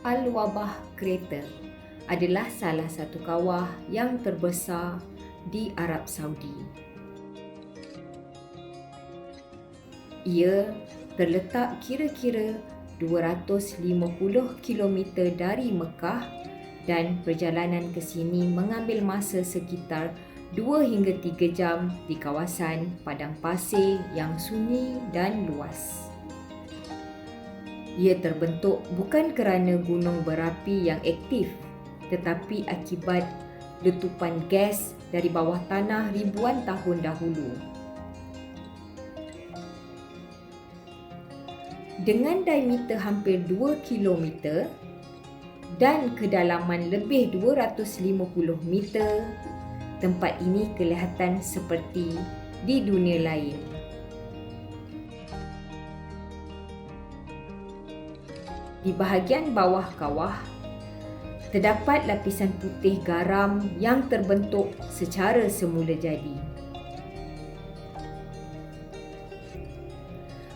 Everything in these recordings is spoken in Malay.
Al-Wabah Crater adalah salah satu kawah yang terbesar di Arab Saudi. Ia terletak kira-kira 250 km dari Mekah dan perjalanan ke sini mengambil masa sekitar 2 hingga 3 jam di kawasan padang pasir yang sunyi dan luas. Ia terbentuk bukan kerana gunung berapi yang aktif, tetapi akibat letupan gas dari bawah tanah ribuan tahun dahulu. Dengan diameter hampir 2 km dan kedalaman lebih 250 meter, tempat ini kelihatan seperti di dunia lain. Di bahagian bawah kawah, terdapat lapisan putih garam yang terbentuk secara semula jadi.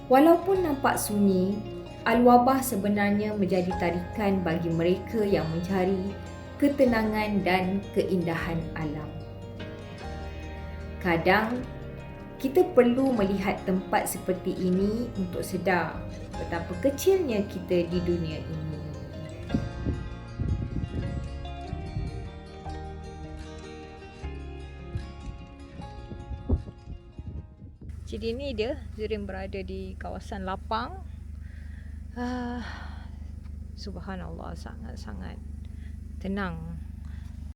Walaupun nampak sunyi, Al-Wabah sebenarnya menjadi tarikan bagi mereka yang mencari ketenangan dan keindahan alam. Kadang, kita perlu melihat tempat seperti ini untuk sedar betapa kecilnya kita di dunia ini. Jadi ini dia, Zurin berada di kawasan lapang. Subhanallah, sangat-sangat tenang.